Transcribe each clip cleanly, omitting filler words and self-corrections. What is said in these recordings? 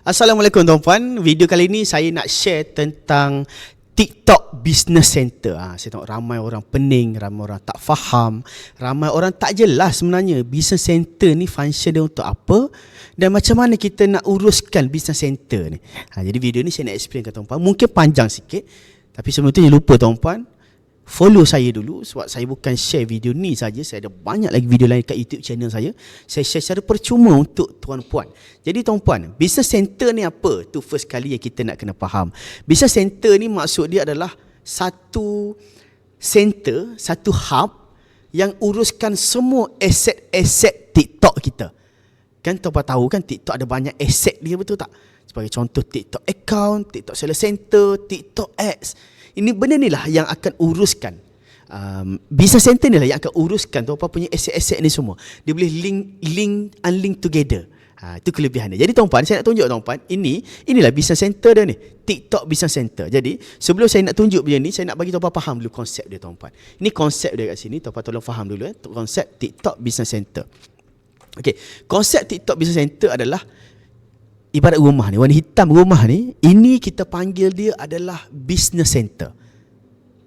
Assalamualaikum tuan-puan. Video kali ini saya nak share tentang TikTok Business Center. Saya tengok ramai orang pening, ramai orang tak faham, ramai orang tak jelas sebenarnya Business Center ni function dia untuk apa dan macam mana kita nak uruskan Business Center ni. Jadi video ni saya nak explain ke tuan-puan. Mungkin panjang sikit, tapi sebelum tu jangan lupa tuan-puan, follow saya dulu sebab saya bukan share video ni saja. Saya ada banyak lagi video lain kat YouTube channel saya. Saya share secara percuma untuk tuan-puan. Jadi tuan-puan, Business Center ni apa? Tu first kali yang kita nak kena faham. Business Center ni maksud dia adalah satu center, satu hub yang uruskan semua aset-aset TikTok kita. Kan tuan-puan tahu kan TikTok ada banyak aset dia, betul tak? Sebagai contoh TikTok account, TikTok seller center, TikTok ads. Ini benda ni lah yang akan uruskan Business Center ni lah yang akan uruskan tuan-puan punya aset-aset ni semua. Dia boleh unlink together. Itu kelebihan dia. Jadi tuan-puan, saya nak tunjuk tuan-puan, inilah Business Center dia ni, TikTok Business Center. Jadi sebelum saya nak tunjuk benda ni, saya nak bagi tuan-puan faham dulu konsep dia tuan-puan. Ini konsep dia kat sini, tuan-puan tolong faham dulu konsep TikTok Business Center. Okey, konsep TikTok Business Center adalah ibarat rumah ni, warna hitam rumah ni, ini kita panggil dia adalah business center.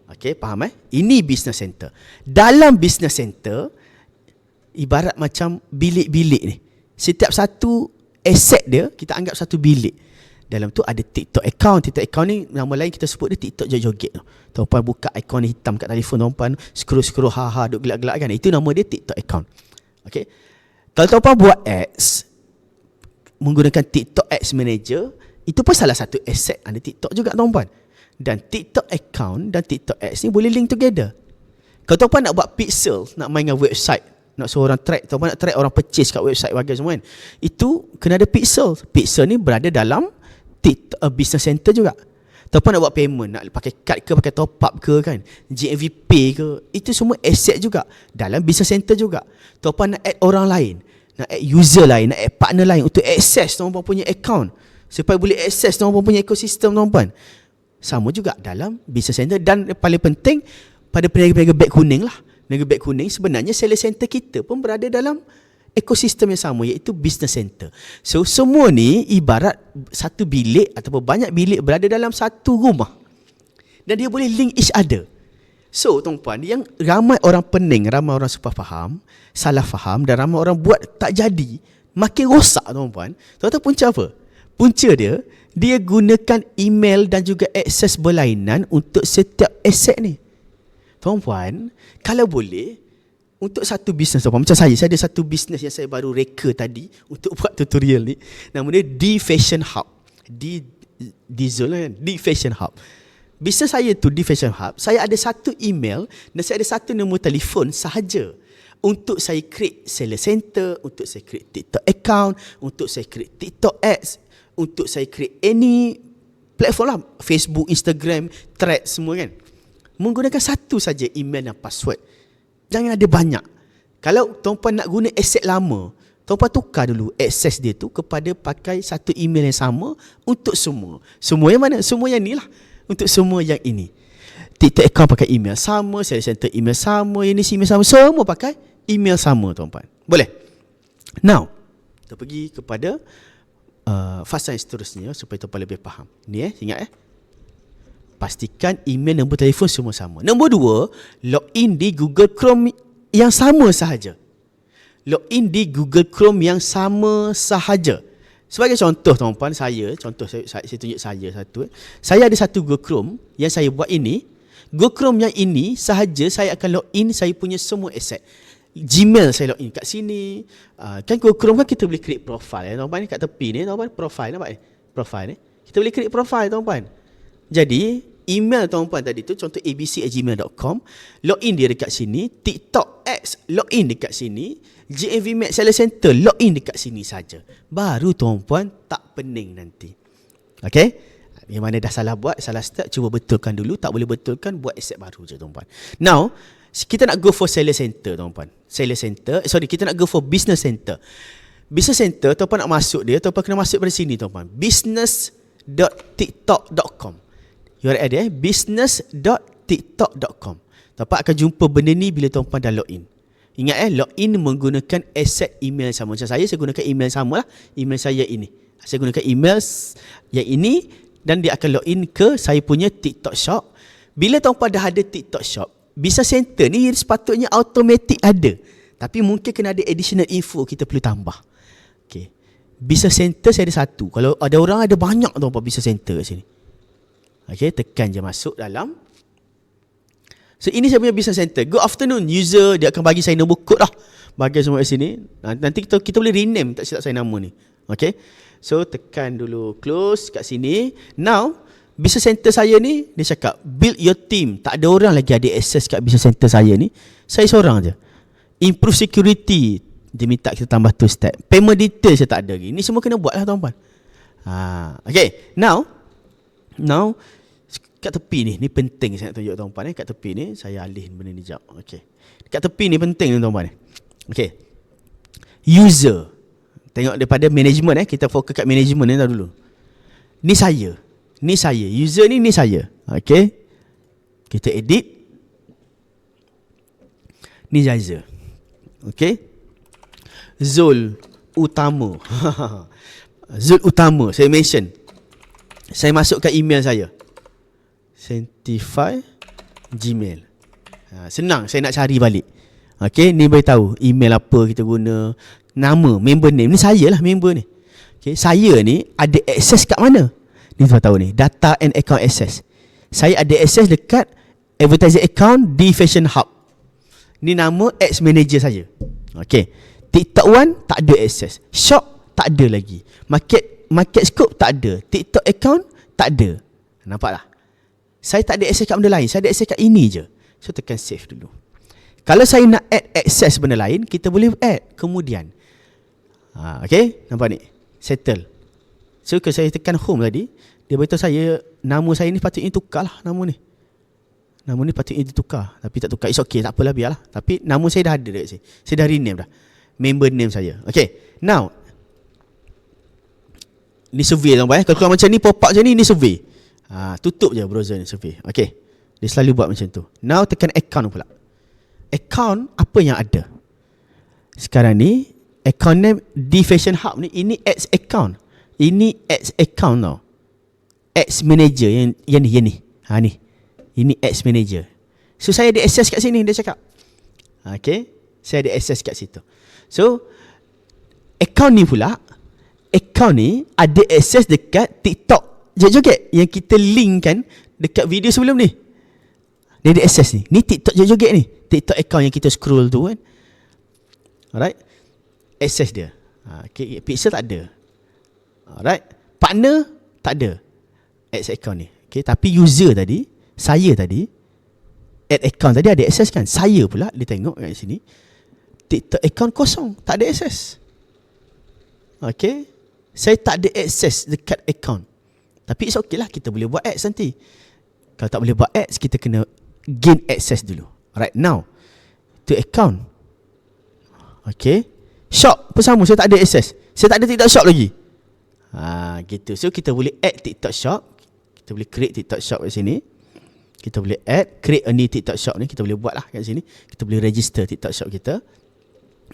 Okey, faham Ini business center. Dalam business center, ibarat macam bilik-bilik ni. Setiap satu aset dia, kita anggap satu bilik. Dalam tu ada TikTok account. TikTok account ni, nama lain kita sebut dia TikTok joget-joget. Tuan-puan buka ikon hitam kat telefon tuan-puan, scroll-scroll, duk gelak-gelak kan. Itu nama dia TikTok account. Okey. Kalau tuan-puan buat ads menggunakan TikTok Ads Manager, itu pun salah satu aset ada TikTok juga tuan-puan. Dan TikTok account dan TikTok Ads ni boleh link together. Kalau tuan-puan nak buat pixel, nak main dengan website, nak suruh orang track, tuan-puan nak track orang purchase kat website bagai semua kan, itu kena ada pixel. Pixel ni berada dalam TikTok Business Center juga. Tuan-puan nak buat payment, nak pakai card ke, pakai top up ke kan, GMV Pay ke, itu semua aset juga dalam Business Center juga. Tuan-puan nak add orang lain, nak add user lain, nak add partner lain untuk access tuan-puan punya account, supaya boleh access tuan-puan punya ekosistem tuan-puan. Sama juga dalam Business Center. Dan paling penting pada peniaga-peniaga beg kuning lah. Peniaga beg kuning, sebenarnya seller center kita pun berada dalam ekosistem yang sama, iaitu Business Center. So semua ni ibarat satu bilik ataupun banyak bilik berada dalam satu rumah. Dan dia boleh link each other. So tuan-puan, yang ramai orang pening, ramai orang salah faham dan ramai orang buat tak jadi, makin rosak tuan-puan. Tuan-tuan punca apa? Punca dia gunakan email dan juga akses berlainan untuk setiap aset ni. Tuan-puan, kalau boleh, untuk satu bisnes tuan-puan, macam saya ada satu bisnes yang saya baru reka tadi untuk buat tutorial ni. Nama dia D Fashion Hub. D Fashion Hub. Bisnes saya tu di Fashion Hub, saya ada satu email dan saya ada satu nombor telefon sahaja untuk saya create seller center, untuk saya create TikTok account, untuk saya create TikTok ads, untuk saya create any platform lah, Facebook, Instagram, thread semua kan. Menggunakan satu saja email dan password. Jangan ada banyak. Kalau tuan-puan nak guna aset lama, tuan-puan tukar dulu akses dia tu kepada pakai satu email yang sama untuk semua. Semua yang mana? Semua yang ni lah. Untuk semua yang ini. TikTok account pakai email sama, seller center email sama, ini email sama, semua pakai email sama tuan-puan. Boleh? Now, kita pergi kepada fasa yang seterusnya supaya tuan-puan lebih faham. Ni ingat pastikan email, nombor telefon semua sama. Nombor 2, login di Google Chrome yang sama sahaja. Login di Google Chrome yang sama sahaja. Sebagai contoh tuan-puan, saya tunjuk saya satu. Saya ada satu Google Chrome yang saya buat ini. Google Chrome yang ini sahaja saya akan login saya punya semua aset. Gmail saya login kat sini. Kan Google Chrome kan kita boleh create profile tuan-puan ni kat tepi ni tuan-puan, profile nampak ni? Profile ni. Kita boleh create profile tuan-puan. Jadi email tuan-puan tadi tu contoh abc@gmail.com, login dia dekat sini, TikTok ads login dekat sini, GMV Max Seller Center login dekat sini saja. Baru tuan-puan tak pening nanti. Okey? Yang mana dah salah buat, salah step, cuba betulkan dulu. Tak boleh betulkan, buat aset baru je tuan-puan. Now, kita nak go for Seller Center tuan-puan. Kita nak go for Business Center. Business Center, tuan-puan nak masuk dia, tuan-puan kena masuk pada sini tuan-puan. business.tiktok.com. URL dia business.tiktok.com. Tuan-puan akan jumpa benda ni bila tuan-puan dah login. Ingat login menggunakan aset email sama. Macam saya gunakan email sama lah. Email saya ini. Saya gunakan email yang ini dan dia akan login ke saya punya TikTok Shop. Bila tuan-puan dah ada TikTok Shop, Business Center ni sepatutnya automatic ada. Tapi mungkin kena ada additional info kita perlu tambah. Okay. Business Center saya ada satu. Kalau ada orang ada banyak tuan-puan Business Center kat sini. Okay, tekan je masuk dalam. So ini saya punya Business Center. Good afternoon user. Dia akan bagi saya nombor kod lah. Bagi semua kat sini. Nanti kita boleh rename tak silap saya nama ni. Okay. So tekan dulu close kat sini. Now Business Center saya ni, dia cakap build your team. Tak ada orang lagi ada access kat Business Center saya ni. Saya seorang je. Improve security. Dia minta kita tambah 2 step. Payment detail saya tak ada lagi. Ni semua kena buat lah tuan-tuan. Okay. Now kat tepi ni penting saya nak tunjuk tuan-tuan. Kat tepi ni saya alih benda ni jap. Okay. Kat tepi ni penting tuan-tuan. Okay. User. Tengok daripada management kita fokus kat management ni dulu. Ni saya. User ni saya. Okay. Kita edit. Ni Zaiza. Okay. Zul Utama. Zul Utama. Saya mention. Saya masukkan email saya. Sanctify Gmail. Senang saya nak cari balik. Okay. Ni beritahu email apa kita guna. Nama, member name. Ni saya lah member ni. Okay. Saya ni ada access kat mana? Ni tuan tahu ni. Data and account access. Saya ada access dekat advertising account di Fashion Hub. Ni nama ads manager saya. Okay. TikTok One tak ada access. Shop tak ada lagi. Market scope tak ada. TikTok account tak ada. Nampak tak? Saya tak ada access kat benda lain. Saya ada access kat ini je. So tekan save dulu. Kalau saya nak add access benda lain, kita boleh add kemudian. Okay, nampak ni. Settle. So kalau saya tekan home tadi, dia beritahu saya nama saya ni patutnya tukar lah nama ni. Nama ni patutnya ditukar. Tapi tak tukar. It's okay, tak apalah, biarlah. Tapi nama saya dah ada dekat sini. Saya dah rename dah. Member name saya. Okay, now ni survey tuan-tuan. Kalau keluar macam ni, pop up macam ni survey. Tutup je browser ni survey. Okay, dia selalu buat macam tu. Now tekan account pula. Account apa yang ada sekarang ni? Account name di Fashion Hub ni, ini ads account. Ini ads account tau. Ads manager yang ni. Ni. Ini ads manager. So saya ada access kat sini, dia cakap. Okay, saya ada access kat situ. So account ni pula, account ni ada access dekat TikTok joget-joget yang kita link kan dekat video sebelum ni. Dia ada access ni. Ni TikTok joget-joget ni. TikTok account yang kita scroll tu kan. Alright. Access dia. Okay. Pixel tak ada. Alright. Partner tak ada. Ads account ni. Okay. Tapi user tadi, saya tadi, ad account tadi ada access kan. Saya pula, dia tengok kat sini, TikTok account kosong. Tak ada access. Okay. Saya tak ada access dekat account. Tapi it's okay lah. Kita boleh buat ads nanti. Kalau tak boleh buat ads, kita kena gain access dulu. Right now to account. Okay. Shop pun sama, saya tak ada access. Saya tak ada TikTok Shop lagi. Gitu. So kita boleh add TikTok Shop. Kita boleh create TikTok Shop kat sini. Kita boleh add, create a new TikTok Shop ni. Kita boleh buat lah kat sini. Kita boleh register TikTok Shop kita.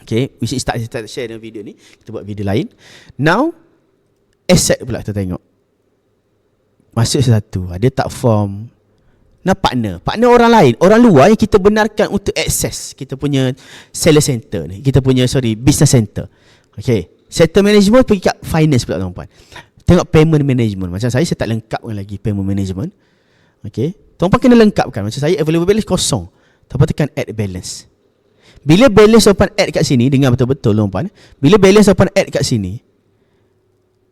Okay. We should start share dalam video ni. Kita buat video lain. Now asset pula kita tengok. Masuk satu. Ada tak form. Nah, partner orang lain, orang luar yang kita benarkan untuk access kita punya seller center ni, kita punya business center. Okay, center management pergi kat finance pula tuan-tuan. Tengok payment management. Macam saya tak lengkapkan lagi payment management. Okay, tuan-tuan kena lengkapkan. Macam saya available balance kosong. Tuan-tuan tekan add balance. Bila balance tuan-tuan add kat sini, dengar betul-betul tuan-tuan. Bila balance tuan-tuan add kat sini,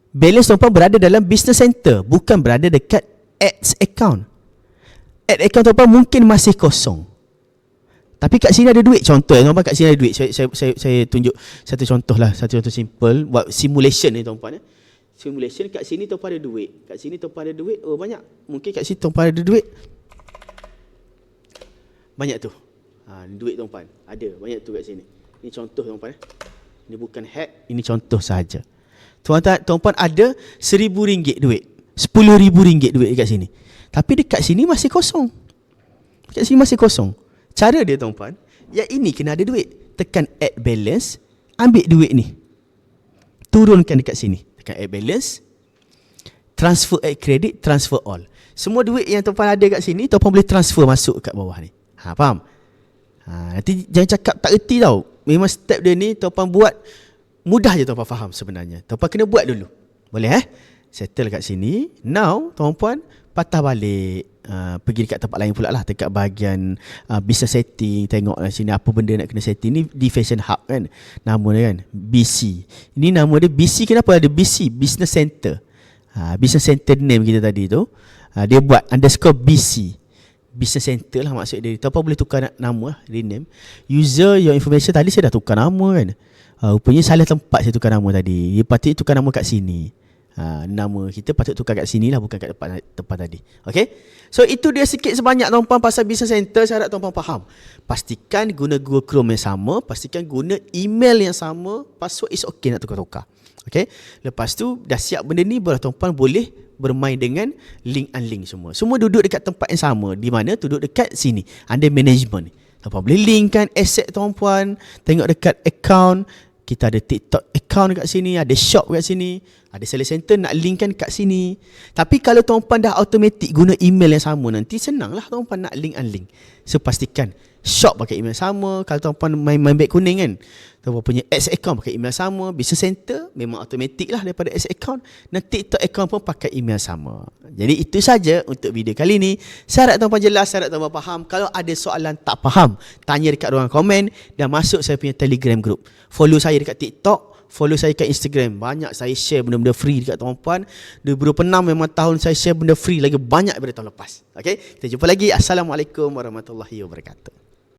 balance tuan-tuan berada dalam business center, bukan berada dekat ads account. Ad account tuan-tuan mungkin masih kosong. Tapi kat sini ada duit. Contoh tuan-tuan, kat sini ada duit. Saya tunjuk satu contoh lah. Satu contoh simple. Buat simulation ni tuan-tuan. Simulation kat sini tuan-tuan ada duit. Kat sini tuan-tuan ada duit. Oh banyak. Mungkin kat sini tuan-tuan ada duit. Banyak tu. Duit tuan-tuan. Ada. Banyak tu kat sini. Ini contoh tuan-tuan. Ini bukan hack. Ini contoh sahaja. Tuan-tuan ada RM1,000 duit. RM10,000 duit kat sini. Tapi dekat sini masih kosong. Dekat sini masih kosong. Cara dia tuan-tuan, yang ini kena ada duit. Tekan add balance, ambil duit ni. Turunkan dekat sini. tekan add balance, transfer add credit, transfer all. Semua duit yang tuan-tuan ada kat sini, tuan-tuan boleh transfer masuk kat bawah ni. Faham? Nanti jangan cakap tak erti tau. Memang step dia ni tuan-tuan buat mudah je tuan-tuan faham sebenarnya. Tuan-tuan kena buat dulu. Boleh settle kat sini. Now tuan-tuan patah balik, pergi dekat tempat lain pula lah, dekat bahagian business setting. Tengok lah sini apa benda nak kena setting. Ni di Fashion Hub kan, nama dia kan BC. Ini nama dia BC. Kenapa ada BC? Business Center. Business Center name kita tadi tu, dia buat underscore BC, Business Center lah maksud dia. Tuan-tuan boleh tukar nama lah, rename. User your information, tadi saya dah tukar nama kan. Rupanya salah tempat saya tukar nama tadi. Dia patut tukar nama kat sini. Nama kita patut tukar kat sini lah, bukan kat tempat tadi. Okay, so itu dia sikit sebanyak tuan-tuan pasal Business Center. Saya harap tuan-tuan faham. Pastikan guna Google Chrome yang sama, pastikan guna email yang sama, password is okay nak tukar-tukar. Okay, lepas tu dah siap benda ni, baru tuan-tuan boleh bermain dengan link unlink semua. Semua duduk dekat tempat yang sama. Di mana? Duduk dekat sini, under management ni. Tuan-tuan boleh linkkan asset tuan-tuan. Tengok dekat account, kita ada TikTok account kat sini, ada shop kat sini, ada seller center, nak linkkan kat sini. Tapi kalau tuan-tuan dah automatic guna email yang sama, nanti senanglah tuan-tuan nak link unlink. So pastikan shop pakai email sama. Kalau tuan-tuan main beg kuning kan, tuan-tuan punya ads account pakai email sama. Business center memang automatic lah daripada ads account, dan TikTok account pun pakai email sama. Jadi itu saja untuk video kali ni. Saya harap tuan-tuan jelas, saya harap tuan-tuan faham. Kalau ada soalan tak faham, tanya dekat ruangan komen, dan masuk saya punya Telegram group. Follow saya dekat TikTok, follow saya kat Instagram. Banyak saya share benda-benda free dekat tuan-tuan. 2026 memang tahun saya share benda free lagi banyak daripada tahun lepas. Okay, kita jumpa lagi. Assalamualaikum warahmatullahi wabarakatuh.